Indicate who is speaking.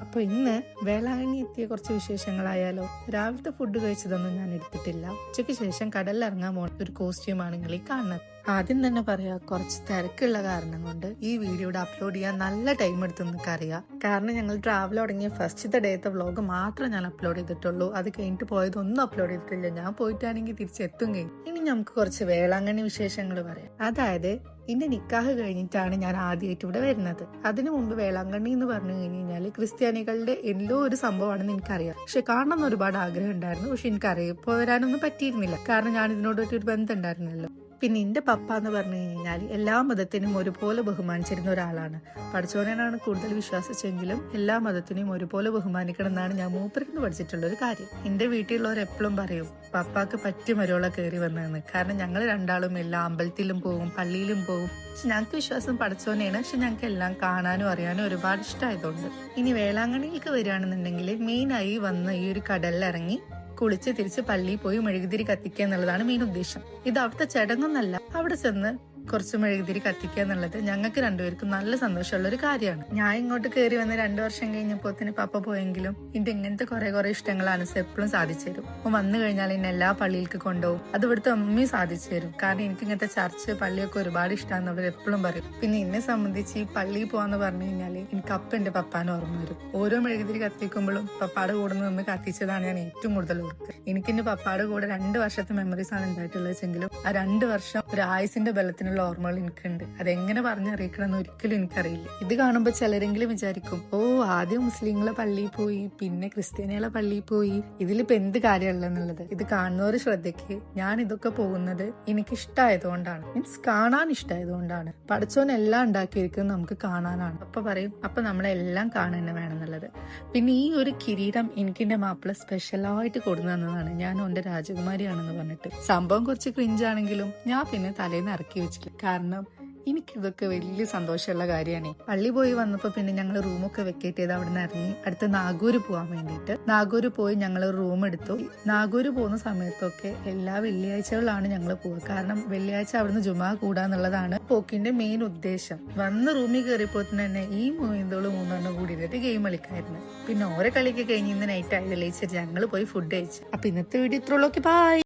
Speaker 1: അപ്പോൾ ഇന്ന് വേളാങ്കണ്ണി എത്തിയ കുറച്ച് വിശേഷങ്ങളായാലോ. രാവിലത്തെ ഫുഡ് കഴിച്ചതൊന്നും ഞാൻ എടുത്തിട്ടില്ല. ഉച്ചയ്ക്ക് ശേഷം കടലിലിറങ്ങാൻ പോകുന്ന ഒരു കോസ്റ്റ്യൂം ആണെങ്കിൽ ഈ കാണുന്നത്. ആദ്യം തന്നെ പറയാ, കുറച്ച് തിരക്കുള്ള കാരണം കൊണ്ട് ഈ വീഡിയോയുടെ അപ്ലോഡ് ചെയ്യാൻ നല്ല ടൈം എടുത്തെന്നൊക്കെ അറിയാം. കാരണം ഞങ്ങൾ ട്രാവൽ തുടങ്ങിയ ഫസ്റ്റത്തെ ഡേത്തെ വ്ലോഗ് മാത്രം ഞാൻ അപ്ലോഡ് ചെയ്തിട്ടുള്ളൂ. അത് കഴിഞ്ഞിട്ട് പോയതൊന്നും അപ്ലോഡ് ചെയ്തിട്ടില്ല. ഞാൻ പോയിട്ടാണെങ്കിൽ തിരിച്ചെത്തും കഴിഞ്ഞു. ഇനി നമുക്ക് കുറച്ച് വേളാങ്കണ്ണി വിശേഷങ്ങൾ പറയാം. അതായത് എന്റെ നിക്കാഹ് കഴിഞ്ഞിട്ടാണ് ഞാൻ ആദ്യമായിട്ട് ഇവിടെ വരുന്നത്. അതിനു മുമ്പ് വേളാങ്കണ്ണി എന്ന് പറഞ്ഞു കഴിഞ്ഞാൽ ക്രിസ്ത്യാനികളുടെ എല്ലോ ഒരു സംഭവമാണെന്ന് എനിക്കറിയാം. പക്ഷെ കാണണമെന്ന് ഒരുപാട് ആഗ്രഹം ഉണ്ടായിരുന്നു. പക്ഷെ എനിക്കറിയാം പോരാനൊന്നും പറ്റിയിരുന്നില്ല. കാരണം ഞാൻ ഇതിനോടൊരു ബന്ധം ഉണ്ടായിരുന്നല്ലോ. പിന്നെ എന്റെ പപ്പ എന്ന് പറഞ്ഞു കഴിഞ്ഞാൽ എല്ലാ മതത്തിനും ഒരുപോലെ ബഹുമാനിച്ചിരുന്ന ഒരാളാണ്. പഠിച്ചോനാണ് കൂടുതൽ വിശ്വാസിച്ചെങ്കിലും എല്ലാ മതത്തിനെയും ഒരുപോലെ ബഹുമാനിക്കണം എന്നാണ് ഞാൻ മൂപ്പരിന്ന് പഠിച്ചിട്ടുള്ള ഒരു കാര്യം. എന്റെ വീട്ടിലുള്ളവർ എപ്പോഴും പറയും പപ്പാക്ക് പറ്റി മരോള കയറി വന്നതെന്ന്. കാരണം ഞങ്ങൾ രണ്ടാളും എല്ലാ അമ്പലത്തിലും പോകും, പള്ളിയിലും പോകും. പക്ഷെ ഞങ്ങൾക്ക് വിശ്വാസം പഠിച്ചോനെയാണ്. പക്ഷെ ഞങ്ങൾക്ക് എല്ലാം കാണാനും അറിയാനും ഒരുപാട് ഇഷ്ടമായതുകൊണ്ട്. ഇനി വേളാങ്കണ്ണിയിലേക്ക് വരികയാണെന്നുണ്ടെങ്കിൽ മെയിനായി വന്ന് ഈ ഒരു കടലിലിറങ്ങി കുളിച്ച് തിരിച്ച് പള്ളിയിൽ പോയി മെഴുകുതിരി കത്തിക്കുക എന്നുള്ളതാണ് മെയിൻ ഉദ്ദേശം. ഇത് അവിടുത്തെ ചടങ്ങൊന്നല്ല. അവിടെ ചെന്ന് കുറച്ച് മെഴുകുതിരി കത്തിക്കുക എന്നുള്ളത് ഞങ്ങൾക്ക് രണ്ടുപേർക്കും നല്ല സന്തോഷമുള്ള ഒരു കാര്യമാണ്. ഞാൻ ഇങ്ങോട്ട് കയറി വന്ന് 2 വർഷം കഴിഞ്ഞപ്പോൾ പപ്പ പോയെങ്കിലും എന്റെ ഇങ്ങനത്തെ കുറെ ഇഷ്ടങ്ങൾ അനസ് എപ്പോഴും സാധിച്ചു തരും. അപ്പൊ വന്നു കഴിഞ്ഞാൽ എന്നെ എല്ലാ പള്ളിയിലേക്ക് കൊണ്ടുപോകും. അത് ഇവിടുത്തെ അമ്മയും സാധിച്ചു തരും. കാരണം എനിക്ക് ഇങ്ങനത്തെ ചർച്ച് പള്ളിയൊക്കെ ഒരുപാട് ഇഷ്ടമാണെന്നുള്ളവർ എപ്പോഴും പറയും. പിന്നെ എന്നെ സംബന്ധിച്ച് ഈ പള്ളിയിൽ പോവാന്ന് പറഞ്ഞു കഴിഞ്ഞാല് എനിക്ക് എന്റെ പപ്പാനെ ഓർമ്മ വരും. ഓരോ മെഴുകുതിരി കത്തിക്കുമ്പോഴും പപ്പാടെ കൂടെ നിന്ന് കത്തിച്ചതാണ് ഞാൻ ഏറ്റവും കൂടുതൽ ഓർക്കുക. എനിക്ക് എന്റെ പപ്പാടെ കൂടെ 2 വർഷത്തെ മെമ്മറീസ് ആണ് ഉണ്ടായിട്ടുള്ളതെങ്കിലും ആ 2 വർഷം ഒരു ആയുസിന്റെ ബലത്തിനുള്ള ഓർമ്മകൾ എനിക്കുണ്ട്. അതെങ്ങനെ പറഞ്ഞറിയിക്കണം എന്ന് ഒരിക്കലും എനിക്കറിയില്ല. ഇത് കാണുമ്പോൾ ചിലരെങ്കിലും വിചാരിക്കും, ഓ ആദ്യം മുസ്ലിങ്ങളെ പള്ളിയിൽ പോയി പിന്നെ ക്രിസ്ത്യാനികളെ പള്ളിയിൽ പോയി, ഇതിലിപ്പോ എന്ത് കാര്യമുള്ളതെന്നുള്ളത്. ഇത് കാണുന്നവർ ശ്രദ്ധയ്ക്ക് ഞാൻ ഇതൊക്കെ പോകുന്നത് എനിക്ക് ഇഷ്ടമായതുകൊണ്ടാണ്, മീൻസ് കാണാൻ ഇഷ്ടമായതുകൊണ്ടാണ്. പഠിച്ചോൻ എല്ലാം ഉണ്ടാക്കിയിരിക്കുന്നത് നമുക്ക് കാണാനാണ്. അപ്പൊ പറയും അപ്പൊ നമ്മളെല്ലാം കാണാൻ തന്നെ വേണമെന്നുള്ളത്. പിന്നെ ഈ ഒരു കിരീടം എനിക്ക് എന്റെ മാപ്പിള സ്പെഷ്യലായിട്ട് കൊടുന്നു തന്നതാണ്. ഞാൻ ഓന്റെ രാജകുമാരിയാണെന്ന് പറഞ്ഞിട്ട്. സംഭവം കുറച്ച് ക്രിഞ്ചാണെങ്കിലും ഞാൻ പിന്നെ തലേന്ന് ഇറക്കി വെച്ചില്ല. കാരണം എനിക്കിതൊക്കെ വലിയ സന്തോഷമുള്ള കാര്യമാണ്. പള്ളി പോയി വന്നപ്പോ പിന്നെ ഞങ്ങൾ റൂമൊക്കെ വെക്കേറ്റ് ചെയ്ത് അവിടെ നിന്ന് ഇറങ്ങി അടുത്ത നാഗൂര് പോകാൻ വേണ്ടിയിട്ട്. നാഗൂര് പോയി ഞങ്ങൾ റൂം എടുത്തു. നാഗൂര് പോകുന്ന സമയത്തൊക്കെ എല്ലാ വെള്ളിയാഴ്ചകളിലാണ് ഞങ്ങൾ പോവുക. കാരണം വെള്ളിയാഴ്ച അവിടുന്ന് ജുമാ കൂടാന്നുള്ളതാണ് പോക്കിന്റെ മെയിൻ ഉദ്ദേശം. വന്ന് റൂമിൽ കയറിയപ്പോ തന്നെ ഈ മൂന്നോള് 3 കൂടിയിട്ട് ഗെയിം കളിക്കായിരുന്നു. പിന്നെ ഓരോ കളിക്ക് കഴിഞ്ഞ് ഇന്ന് നൈറ്റ് ആയതല്ലേ ഞങ്ങൾ പോയി ഫുഡ് കഴിച്ചു. അപ്പൊ ഇന്നത്തെ വീഡിയോ ഇത്രയുള്ളൂ. ബൈ.